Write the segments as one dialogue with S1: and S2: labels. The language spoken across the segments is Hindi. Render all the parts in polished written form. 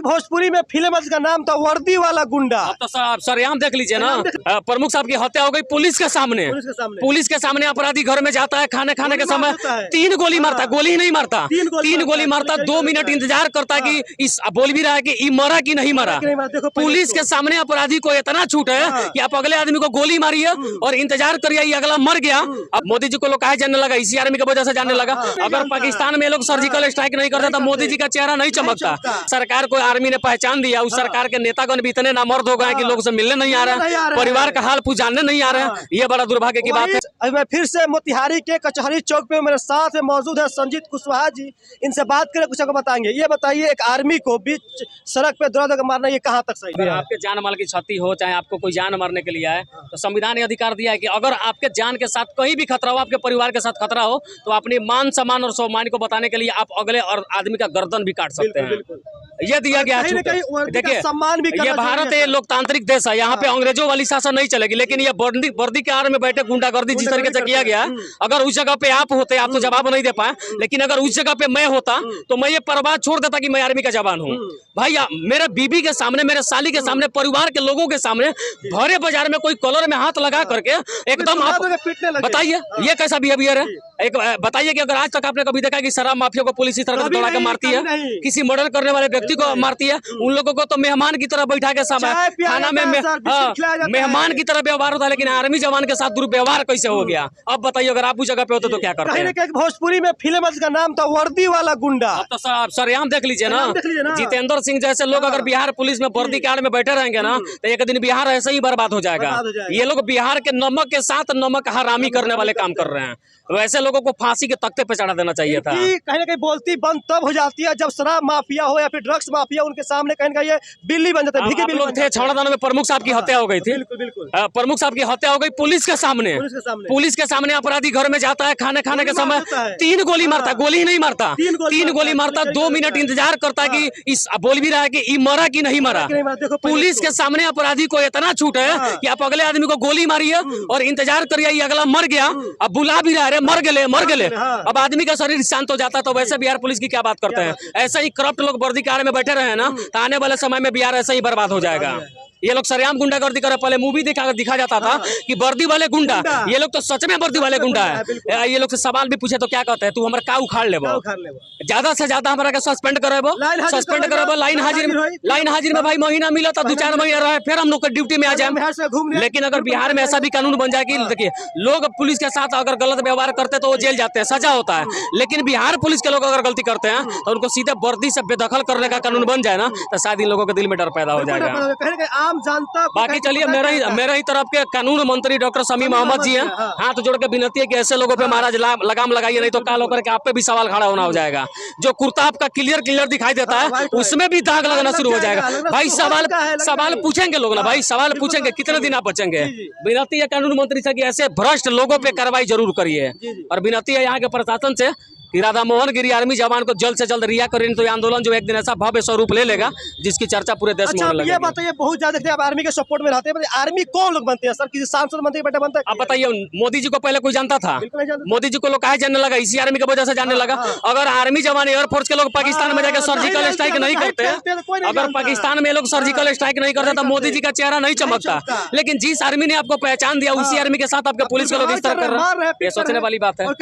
S1: भोजपुरी में फिल्म का नाम था वर्दी वाला गुंडा।
S2: अब तो सरेआम देख लीजिए ना, प्रमुख साहब की हत्या हो गई पुलिस के सामने। पुलिस के सामने अपराधी घर में जाता है, खाने के समय 3 गोली मारता, गोली ही नहीं मारता, 3 गोली मारता, 2 मिनट इंतजार करता कि इस बोल भी रहा है कि मरा कि नहीं मरा। पुलिस के सामने अपराधी को इतना छूट है कि आप अगले आदमी को गोली मारिए और इंतजार करिए, ये अगला मर गया। अब मोदी जी को लोग काहे जानने लगा, इसी आर्मी की वजह से जानने लगा। अगर पाकिस्तान में लोग सर्जिकल स्ट्राइक नहीं करते तो मोदी जी का चेहरा नहीं चमकता। सरकार को आर्मी ने पहचान दिया, उस सरकार के नेतागण भी इतने नामर्द हो गए कि लोग से मिलने नहीं आ रहे हैं, परिवार का हाल जानने नहीं आ रहे हैं। ये बड़ा दुर्भाग्य की बात है।
S1: मैं फिर से मोतिहारी के कचहरी चौक पे मेरे साथ में मौजूद है संजीत कुशवाहा जी, इनसे बात करें, कुछ आपको बताएंगे। ये बताइए, एक आर्मी को बीच सड़क पे दौड़ा दौड़ा मारना ये कहाँ तक सही है?
S2: आपके जान माल की क्षति हो, चाहे आपको कोई जान मारने के लिए आए, तो संविधान ने अधिकार दिया है कि अगर आपके जान के साथ कहीं भी खतरा हो, आपके परिवार के साथ खतरा हो, तो अपनी मान सम्मान और स्वाभिमान को बताने के लिए आप अगले और आदमी का गर्दन भी काट सकते हैं। ये दिया गया है। देखिए,
S1: सम्मान भी
S2: ये भारत है, लोकतांत्रिक देश है, यहाँ पे अंग्रेजों वाली शासन नहीं चलेगी। लेकिन ये वर्दी के आड़ में बैठे गुंडागर्दी जिस तरीके से किया गया, अगर उस जगह पे आप होते, आप तो जवाब नहीं दे पाए, लेकिन अगर उस जगह पे मैं होता तो मैं ये परवाह छोड़ देता कि मैं आर्मी का जवान हूँ। भाई, मेरे बीबी के सामने, मेरे साली के सामने, परिवार के लोगों के सामने भरे बाजार में कोई कॉलर में हाथ लगा करके एकदम आप बताइए ये कैसा बिहेवियर है? एक बताइए कि अगर आज तक आपने कभी देखा कि शराब माफिया को पुलिस इस तरह से दौड़ा के मारती है, किसी मर्डर करने वाले व्यक्ति को मारती है, उन लोगों को तो मेहमान की तरह बैठा के खाना में मेहमान की तरह व्यवहार होता है, लेकिन आर्मी जवान के साथ दुर्व्यवहार कैसे हो गया? अब बताइए, अगर आप उस जगह पे होते तो क्या करते हैं?
S1: भोजपुरी में फिल्म का नाम था वर्दी वाला गुंडा।
S2: अब तो सरेआम देख लीजिए ना, जितेंद्र सिंह जैसे लोग अगर बिहार पुलिस में वर्दी के आड़ में बैठे रहेंगे ना, तो एक दिन बिहार ऐसे ही बर्बाद हो जाएगा। ये लोग बिहार के नमक के साथ नमक हरामी करने वाले काम कर रहे हैं। वैसे लोगों को फांसी के तख्ते पे चढ़ा देना चाहिए था।
S1: कहीं ना कहीं बोलती बंद तब हो जाती है जब शराब माफिया हो या फिर ड्रग्स माफिया उनके सामने कहीं ना कहीं ये बिल्ली बन जाता है।
S2: लोग थे छौड़ादानों में प्रमुख साहब की हत्या हो गई थी। प्रमुख साहब की हत्या हो गई पुलिस के सामने। पुलिस के सामने अपराधी घर में जाता है, खाने के समय 3 गोली मारता, गोली ही नहीं मारता, 3 गोली मारता, 2 मिनट इंतजार करता कि इस बोल भी रहा है कि मरा कि नहीं मरा। पुलिस के सामने अपराधी को इतना छूट है कि आप अगले आदमी को गोली मारिए और इंतजार करिए, ये अगला मर गया। अब बुला भी रहा है, मर गए। अब आदमी का शरीर शांत हो जाता है। तो वैसे बिहार पुलिस की क्या बात करते हैं? ऐसा ही करप्ट लोग वर्दी के आड़ में बैठे रहे ना, तो आने वाले समय में बिहार ऐसा ही बर्बाद हो जाएगा। ये लोग सरेआम गुंडागर्दी करे। पहले मूवी दिखा जाता था कि वर्दी वाले गुंडा, ये लोग तो सच में वर्दी वाले गुंडा है। ये लोग से सवाल भी पूछे तो क्या कहते हैं, तू हमारा का उखाड़ ले, ज्यादा से ज्यादा हमारा का सस्पेंड करेबो, लाइन हाजिर में भाई महीना मिला था, 2-4 महीना रहे, फिर हम लोग ड्यूटी में आ जाए। लेकिन अगर बिहार में ऐसा भी कानून बन जाए कि देखिए, लोग पुलिस के साथ अगर गलत व्यवहार करते तो वो जेल जाते हैं, सजा होता है। लेकिन बिहार पुलिस के लोग अगर गलती करते हैं तो उनको सीधे वर्दी से बेदखल करने का कानून बन जाए ना, तो शायद इन लोगों के दिल में डर पैदा हो जाएगा।
S1: जानता
S2: बाकी चलिए, मेरे ही तरफ के कानून मंत्री डॉक्टर शमी मोहम्मद जी हैं, हाथ जोड़ के विनती है कि ऐसे लोगों पे महाराज लगाम लगाइए, नहीं तो काल होकर के आप पे भी सवाल खड़ा होना हो जाएगा। जो कुर्ता आपका क्लियर दिखाई देता है, उसमें भी दाग लगना शुरू हो जाएगा। भाई सवाल पूछेंगे लोग ना, भाई सवाल पूछेंगे, कितने दिन आप बचेंगे? विनती है कानून मंत्री से कि ऐसे भ्रष्ट लोगों पे कार्रवाई जरूर करिए। और विनती है यहाँ के प्रशासन से कि राधा मोहन गिरी आर्मी जवान को जल्द से जल्द रिहा करें, तो ये आंदोलन जो एक दिन ऐसा भव्य स्वरूप ले लेगा जिसकी चर्चा पूरे देश में होने लगेगी।
S1: ये बताइए, बहुत ज्यादा देखते हैं आप आर्मी के सपोर्ट में रहते हैं, आर्मी कौन लोग बनते हैं सर? किसी सांसद मंत्री बेटा बनता है?
S2: आप बताइए, मोदी जी को पहले कोई जानता था? मोदी जी को लोग काहे जानने लगा? इसी आर्मी की वजह से जानने लगा। अगर आर्मी जवान, एयरफोर्स के लोग पाकिस्तान में जाकर सर्जिकल स्ट्राइक नहीं करते, अगर पाकिस्तान में लोग सर्जिकल स्ट्राइक नहीं करते तो मोदी जी का चेहरा नहीं चमकता। लेकिन जिस आर्मी ने आपको पहचान दिया, उसी आर्मी के साथ आपके पुलिस के लोग इस तरह कर रहे हैं, ये सोचने वाली बात है।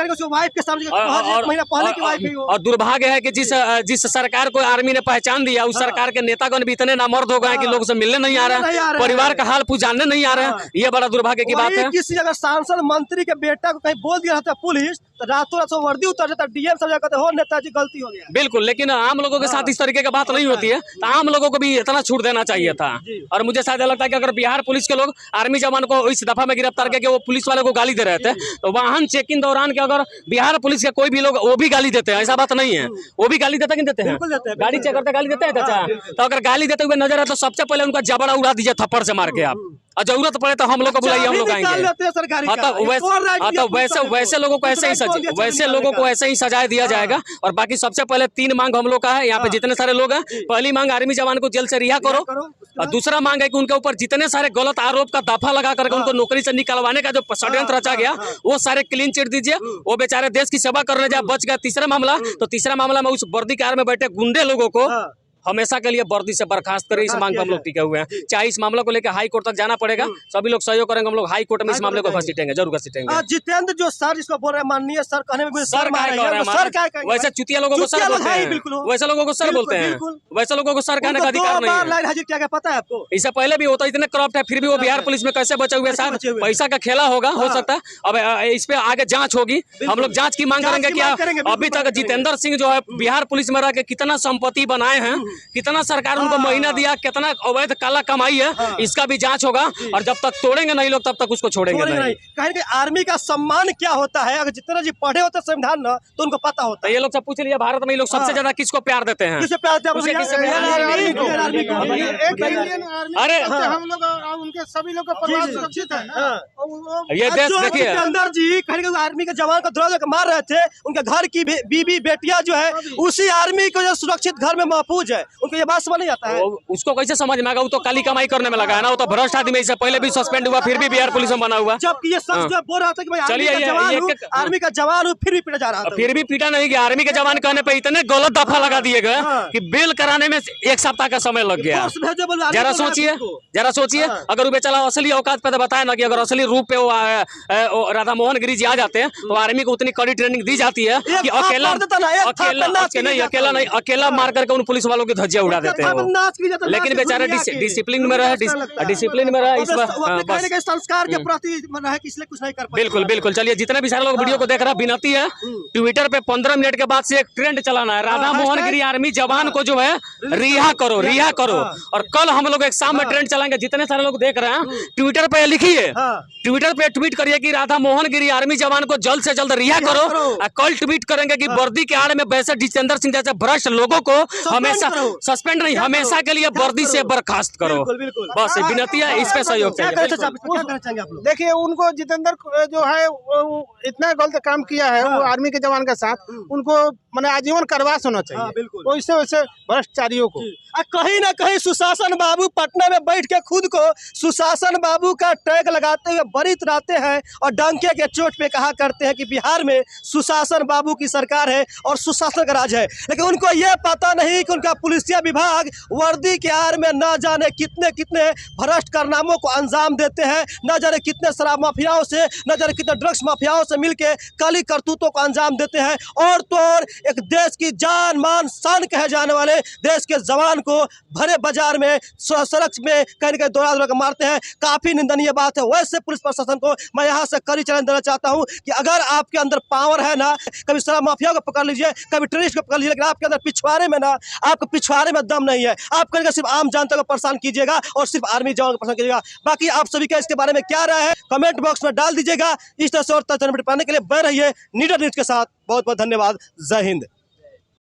S2: और दुर्भाग्य है कि जिस सरकार को आर्मी ने पहचान दिया, उस सरकार के नेतागण भी इतने नामर्द हो गए कि लोग से मिलने नहीं आ रहे हैं, परिवार का हाल जानने नहीं आ रहे हैं। ये बड़ा दुर्भाग्य की बात है।
S1: किसी अगर सांसद मंत्री के बेटा को कहीं बोल दिया था पुलिस, तो रातों रात वर्दी उतर जाता, डीएम सब कहते हो नेताजी गलती हो गया।
S2: बिल्कुल, लेकिन आम लोगों के साथ इस तरीके की बात नहीं होती है, तो आम लोगों को भी इतना छूट देना चाहिए था। और मुझे शायद लगता है कि अगर बिहार पुलिस के लोग आर्मी जवान को इस दफा में गिरफ्तार करके वो पुलिस वाले को गाली दे रहे थे, तो वाहन चेकिंग दौरान के अगर बिहार पुलिस के कोई भी लोग वो भी गाली देते हैं, ऐसा बात नहीं है, वो भी गाली देते देते हैं, गाड़ी चेक करते गाली देते हैं चाचा। तो अगर गाली देते हुए नजर है तो सबसे पहले उनका जबड़ा उड़ा दीजिए थप्पड़ से मार के आप, और जरूरत पड़े तो हम लोग को बुलाइए, हम लोग आएंगे। वैसे लोगों को ऐसे ही सजाए दिया जाएगा। और बाकी सबसे पहले 3 मांग हम लोग का है, यहाँ पे जितने सारे लोग हैं। पहली मांग, आर्मी जवान को जेल से रिहा करो। और दूसरा मांग है कि उनके ऊपर जितने सारे गलत आरोप का दफा लगा करके उनको नौकरी से निकलवाने का जो षड्यंत्र रचा गया, वो सारे क्लीन चिट दीजिए। वो बेचारे देश की सेवा करने जाए, बच गया। तीसरा मामला में उस वर्दी कार में बैठे गुंडे लोगों को हमेशा के लिए वर्दी से बर्खास्त करे, इस मांग पर हम लोग टिके हुए हैं। चाहे इस मामले को लेकर हाई कोर्ट तक जाना पड़ेगा, सभी लोग सहयोग करेंगे, हम लोग हाई कोर्ट में इस मामले को घसीटेंगे, जरूर घसीटेंगे।
S1: जितेंद्र जो सर इसको बोल रहे हैं माननीय सर, कहने में मुझे
S2: सर वैसे चुतिया लोगों को सर बोलते हैं, वैसे लोगों को सर बोलते हैं, वैसे लोगों को सर कहने का अधिकार नहीं है।
S1: क्या पता है आपको?
S2: इससे पहले भी होता, इतने करप्ट है, फिर भी वो बिहार पुलिस में कैसे बचे हुए? शायद पैसा का खेला होगा, हो सकता है। अब इस पे आगे जांच होगी, हम लोग जांच की मांग करेंगे। क्या अभी तक जितेंद्र सिंह जो है बिहार पुलिस में रह के कितना संपत्ति बनाए हैं, कितना सरकार उनको महीना दिया, कितना अवैध काला कमाई है, इसका भी जांच होगा। और जब तक तोड़ेंगे नहीं लोग, तब तक उसको छोड़ेंगे नहीं।
S1: कहेंगे आर्मी का सम्मान क्या होता है? अगर जितेंद्र जी पढ़े होते संविधान ना, तो उनको पता होता है।
S2: ये लोग सब पूछ लिया, भारत में ये लोग सबसे ज्यादा किसको प्यार देते हैं?
S1: किसे प्यार देते हैं?
S2: अरे
S3: हम लोग उनके सभी लोग का परिवार सुरक्षित है ना।
S2: ये देश देखिए,
S1: जितेंद्र जी कहेंगे आर्मी के जवान को दौड़ा मार रहे थे, उनके घर की बीबी बेटियां जो है उसी आर्मी को जो सुरक्षित घर में महफूज है, उनको ये बात समझ नहीं आता है।
S2: उसको कैसे समझ में आएगा? वो तो काली कमाई करने में लगा है ना, वो तो भ्रष्ट आदमी। इससे पहले भी सस्पेंड हुआ, फिर भी बिहार पुलिस में बना हुआ।
S1: जबकि ये सब जो बोल रहा था कि भाई आर्मी का जवान हूँ, फिर भी पीटा जा रहा था।
S2: फिर भी पीटा नहीं गया। आर्मी के जवान कहने पे इतने गलत दफा लगा दिए गए कि बेल कराने में 1 सप्ताह का समय लग गया। जरा सोचिए, अगर वो बेचारा असली औकात पे तो बताए ना कि अगर असली रूप पे वो राधा मोहन गिरी जी आ जाते हैं तो आर्मी को उतनी कड़ी ट्रेनिंग दी जाती है कि अकेला मार करके उन पुलिस वालों की धज्जियां उड़ा देते हैं। लेकिन बेचारे डिसिप्लिन में रहे, डिसिप्लिन में रहे, इस बार
S1: संस्कार के प्रति इसलिए कुछ नहीं कर पाए।
S2: बिल्कुल बिल्कुल। चलिए, जितने भी सारे लोग वीडियो को देख रहे हैं, विनती है ट्विटर पे 15 मिनट के बाद से एक ट्रेंड चलाना है, राधा मोहन गिरी आर्मी जवान को जो है रिहा करो, रिहा करो। और कल हम लोग एक शाम में ट्रेंड चलाएंगे। जितने सारे लोग देख रहे हैं, ट्विटर पे लिखिए, ट्विटर पे ट्वीट करिए कि राधा मोहन गिरी आर्मी जवान को जल्द से जल्द रिहा करो। कल ट्वीट करेंगे कि वर्दी के आड़ में वैसे जितेंद्र सिंह जैसे भ्रष्ट लोगों को हमेशा सस्पेंड नहीं, हमेशा के लिए वर्दी से बर्खास्त करो। बस विनती है, इस पे सहयोग चाहिए।
S3: देखिए, उनको जितेंद्र जो है इतना गलत काम किया है वो आर्मी के जवान के साथ, उनको मैंने आजीवन कारावास होना चाहिए वैसे वैसे भ्रष्टाचारियों को।
S1: कहीं ना कहीं सुशासन बाबू पटना में बैठ के खुद को सुशासन बाबू का टैग लगाते हुए बड़ी इतराते हैं और डंके के चोट पे कहा करते हैं कि बिहार में सुशासन बाबू की सरकार है और सुशासन का राज है। लेकिन उनको ये पता नहीं कि उनका पुलिसिया विभाग वर्दी के आड़ में न जाने कितने कितने भ्रष्ट कारनामों को अंजाम देते हैं, न जाने कितने शराब माफियाओं से, न जाने कितने ड्रग्स माफियाओं से मिलके काली करतूतों को अंजाम देते हैं। और तो और एक देश की जान मान शान कहे जाने वाले देश के जवान को भरे बाजार में सड़क में कहीं कहीं दौड़ा के मारते हैं। काफी निंदनीय बात है। वैसे पुलिस प्रशासन को मैं यहाँ से कड़ी चैलेंज देना चाहता हूँ कि अगर आपके अंदर पावर है ना, कभी शराब माफिया को पकड़ लीजिए, कभी टेररिस्ट को पकड़ लीजिए, लेकिन आपके अंदर पिछवाड़े में ना, आपके पिछवाड़े में दम नहीं है। आप कहीं सिर्फ आम जनता को परेशान कीजिएगा और सिर्फ आर्मी जवान को परेशान कीजिएगा। बाकी आप सभी का इसके बारे में क्या राय है कमेंट बॉक्स में डाल दीजिएगा। इस तरह से और तथ्य पाने के लिए बने रहिए नीडर न्यूज के साथ। बहुत बहुत धन्यवाद। जय हिंद।